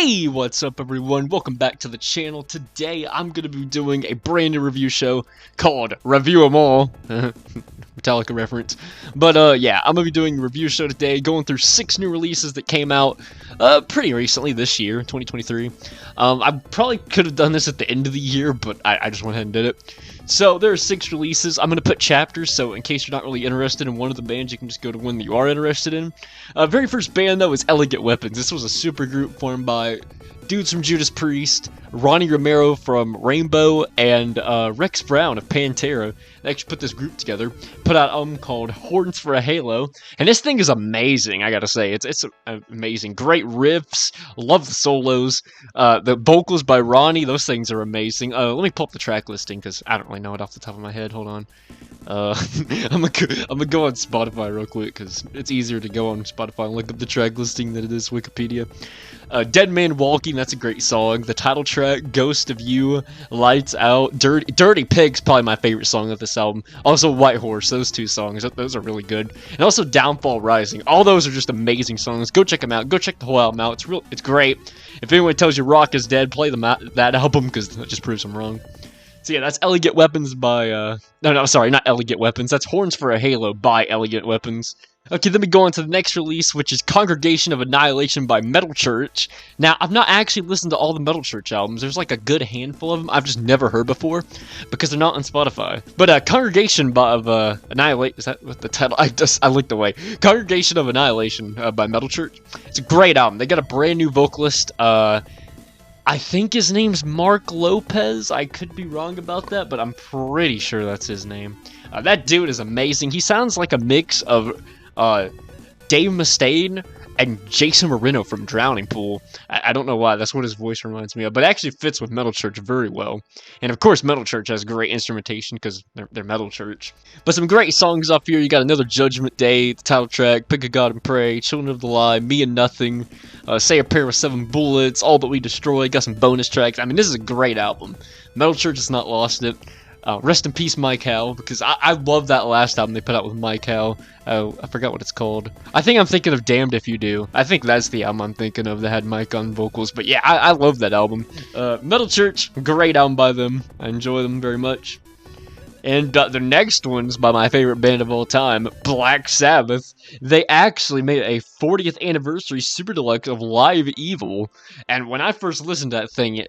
Hey, what's up everyone? Welcome back to the channel. Today I'm going to be doing a brand new review show called Review 'Em All. Metallica reference. But yeah, I'm going to be doing a review show today, going through 6 new releases that came out pretty recently this year, 2023. I probably could have done this at the end of the year, but I just went ahead and did it. So there are 6 releases. I'm going to put chapters, so in case you're not really interested in one of the bands, you can just go to one that you are interested in. Very first band, though, is Elegant Weapons. This was a super group formed by dudes from Judas Priest, Ronnie Romero from Rainbow, and Rex Brown of Pantera. They actually put this group together, put out an album called Horns for a Halo, and this thing is amazing, I gotta say. It's amazing. Great riffs, love the solos, the vocals by Ronnie, those things are amazing. Let me pull up the track listing, because I don't really know it off the top of my head, hold on. I'm gonna go on Spotify real quick, because it's easier to go on Spotify and look up the track listing than it is Wikipedia. Dead Man Walking, that's a great song. The title track, Ghost of You, Lights Out, Dirty Pig's probably my favorite song of this album. Also White Horse, those 2 songs, those are really good. And also Downfall Rising, all those are just amazing songs. Go check them out, go check the whole album out, it's great. If anyone tells you rock is dead, play that album, because that just proves them wrong. So yeah, that's Elegant Weapons by, no, sorry, not Elegant Weapons, that's Horns for a Halo by Elegant Weapons. Okay, then we go on to the next release, which is Congregation of Annihilation by Metal Church. Now, I've not actually listened to all the Metal Church albums. There's like a good handful of them I've just never heard before, because they're not on Spotify. But Congregation of Annihilation, is that what the title? I looked away. Congregation of Annihilation by Metal Church. It's a great album. They got a brand new vocalist. I think his name's Mark Lopez. I could be wrong about that, but I'm pretty sure that's his name. That dude is amazing. He sounds like a mix of Dave Mustaine and Jason Marino from Drowning Pool. I don't know why, that's what his voice reminds me of, but it actually fits with Metal Church very well. And of course, Metal Church has great instrumentation because they're Metal Church. But some great songs up here. You got Another Judgment Day, the title track, Pick a God and Pray, Children of the Lie, Me and Nothing, Say a Prayer with 7 Bullets, All That We Destroy, got some bonus tracks. I mean, this is a great album. Metal Church has not lost it. Rest in peace, Mike Howe, because I love that last album they put out with Mike Howe. Oh, I forgot what it's called. I think I'm thinking of Damned If You Do. I think that's the album I'm thinking of that had Mike on vocals. But yeah, I love that album. Metal Church, great album by them. I enjoy them very much. And the next one's by my favorite band of all time, Black Sabbath. They actually made a 40th anniversary Super Deluxe of Live Evil, and when I first listened to that thing,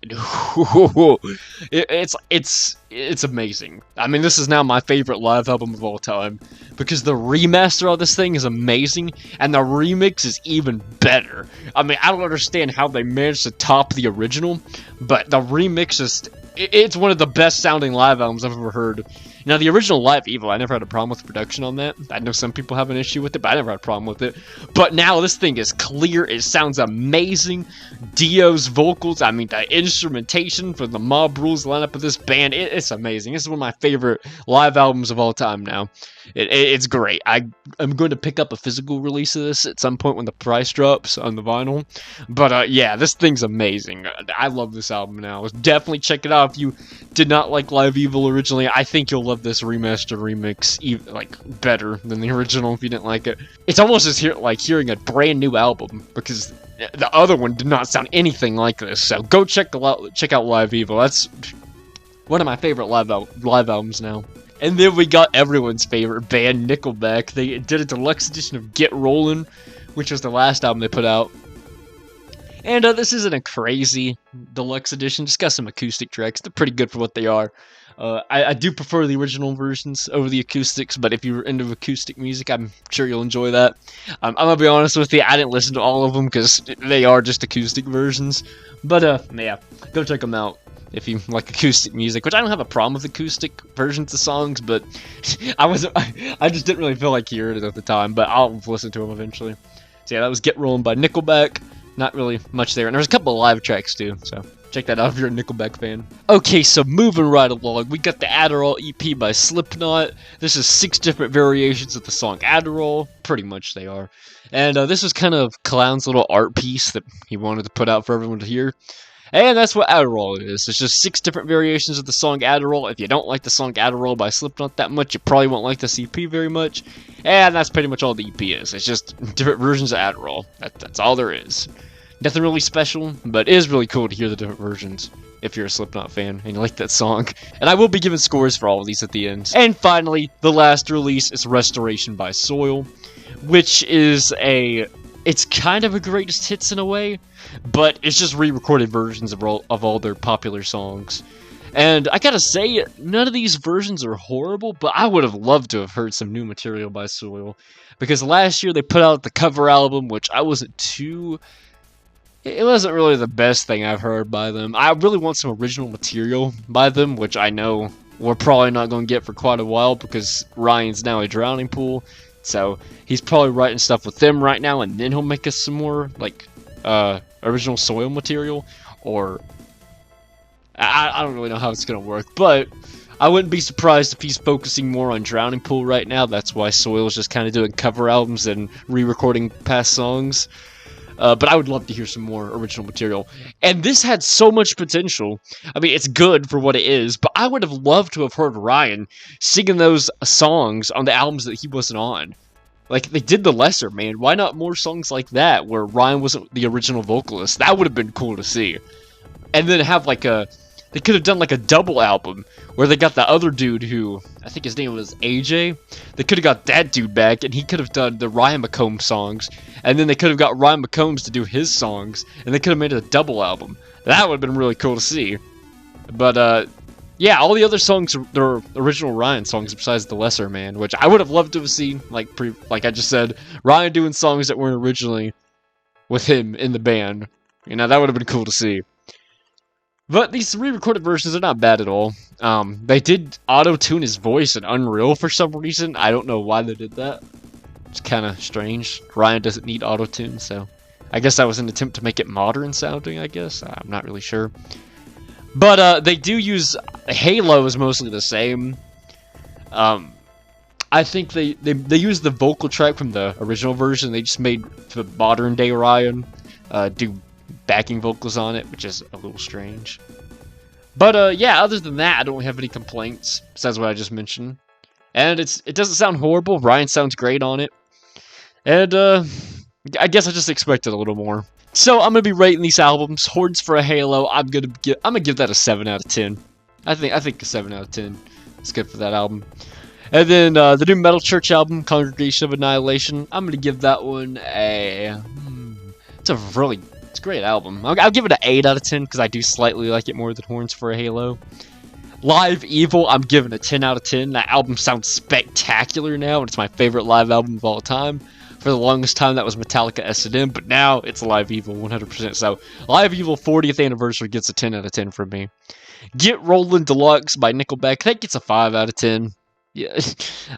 it's amazing. I mean, this is now my favorite live album of all time, because the remaster of this thing is amazing, and the remix is even better. I mean, I don't understand how they managed to top the original, but the remix is... It's one of the best sounding live albums I've ever heard. Now, the original Live Evil, I never had a problem with the production on that. I know some people have an issue with it, but I never had a problem with it. But now this thing is clear. It sounds amazing. Dio's vocals, I mean, the instrumentation for the Mob Rules lineup of this band, it's amazing. This is one of my favorite live albums of all time now. It's great. I'm going to pick up a physical release of this at some point when the price drops on the vinyl. But yeah, this thing's amazing. I love this album now. Definitely check it out if you did not like Live Evil originally. I think you'll love this remaster remix better than the original if you didn't like it. It's almost as like hearing a brand new album, because the other one did not sound anything like this. So go check out Live Evil. That's one of my favorite live albums now. And then we got everyone's favorite band, Nickelback. They did a deluxe edition of Get Rollin', which was the last album they put out. And this isn't a crazy deluxe edition, just got some acoustic tracks. They're pretty good for what they are. I do prefer the original versions over the acoustics, but if you're into acoustic music, I'm sure you'll enjoy that. I'm gonna be honest with you, I didn't listen to all of them because they are just acoustic versions. But yeah, go check them out if you like acoustic music, which I don't have a problem with acoustic versions of songs, but I just didn't really feel like hearing it at the time, but I'll listen to them eventually. So yeah, that was Get Rollin' by Nickelback. Not really much there, and there's a couple of live tracks too, so check that out if you're a Nickelback fan. Okay, so moving right along, we got the Adderall EP by Slipknot. This is 6 different variations of the song Adderall, pretty much they are. And this was kind of Clown's little art piece that he wanted to put out for everyone to hear. And that's what Adderall is. It's just 6 different variations of the song Adderall. If you don't like the song Adderall by Slipknot that much, you probably won't like the EP very much. And that's pretty much all the EP is. It's just different versions of Adderall. That's all there is. Nothing really special, but it is really cool to hear the different versions if you're a Slipknot fan and you like that song. And I will be giving scores for all of these at the end. And finally, the last release is Restoration by Soil, which is it's kind of a greatest hits in a way, but it's just re-recorded versions of all their popular songs. And I gotta say, none of these versions are horrible, but I would have loved to have heard some new material by Soil. Because last year they put out the cover album, which I wasn't too... It wasn't really the best thing I've heard by them. I really want some original material by them, which I know we're probably not going to get for quite a while because Ryan's now a Drowning Pool. So he's probably writing stuff with them right now, and then he'll make us some more, like, original Soil material. Or... I don't really know how it's going to work, but I wouldn't be surprised if he's focusing more on Drowning Pool right now. That's why Soil's just kind of doing cover albums and re-recording past songs. But I would love to hear some more original material. And this had so much potential. I mean, it's good for what it is, but I would have loved to have heard Ryan singing those songs on the albums that he wasn't on. Like, they did The Lesser, man. Why not more songs like that, where Ryan wasn't the original vocalist? That would have been cool to see. And then have, like, they could have done, like, a double album, where they got the other dude who, I think his name was AJ. They could have got that dude back, and he could have done the Ryan McComb songs. And then they could have got Ryan McCombs to do his songs, and they could have made a double album. That would have been really cool to see. But, yeah, all the other songs are original Ryan songs besides The Lesser Man, which I would have loved to have seen, like I just said, Ryan doing songs that weren't originally with him in the band. You know, that would have been cool to see. But these re-recorded versions are not bad at all. They did auto-tune his voice in Unreal for some reason. I don't know why they did that. It's kind of strange. Ryan doesn't need auto-tune, so... I guess that was an attempt to make it modern sounding, I guess. I'm not really sure. But they do use... Halo is mostly the same. I think they use the vocal track from the original version. They just made the modern-day Ryan do backing vocals on it, which is a little strange. But yeah, other than that, I don't have any complaints besides what I just mentioned. And it doesn't sound horrible. Ryan sounds great on it. And I guess I just expected a little more. So I'm gonna be rating these albums. Horns for a Halo, I'm gonna give that a 7 out of 10. I think a 7 out of 10 is good for that album. And then the new Metal Church album, Congregation of Annihilation, I'm gonna give that one a... It's a great album. I'll give it an 8 out of 10 because I do slightly like it more than Horns for a Halo. Live Evil, I'm giving a 10 out of 10. That album sounds spectacular now, and it's my favorite live album of all time. For the longest time, that was Metallica S&M, but now it's Live Evil 100%. So, Live Evil 40th anniversary gets a 10 out of 10 from me. Get Rollin' Deluxe by Nickelback, that gets a 5 out of 10. Yeah,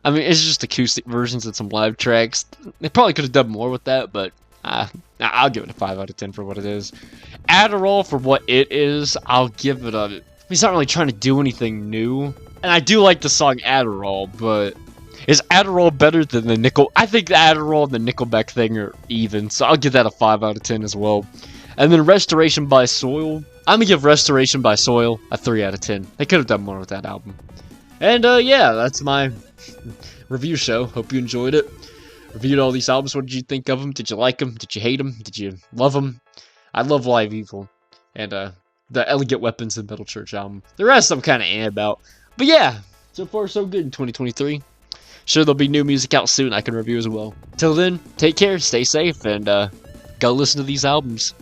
I mean, it's just acoustic versions and some live tracks. They probably could have done more with that, but I'll give it a 5 out of 10 for what it is. Adderall, for what it is, I'll give it a... He's not really trying to do anything new. And I do like the song Adderall, but... Is Adderall better than the I think the Adderall and the Nickelback thing are even, so I'll give that a 5 out of 10 as well. And then Restoration by Soil, I'm gonna give Restoration by Soil a 3 out of 10. They could have done more with that album. And yeah, that's my review show. Hope you enjoyed it. Reviewed all these albums. What did you think of them? Did you like them? Did you hate them? Did you love them? I love Live Evil. And the Elegant Weapons and Metal Church album. The rest I'm kind of about. But yeah, so far so good in 2023. Sure, there'll be new music out soon I can review as well. Till then, take care, stay safe, and go listen to these albums.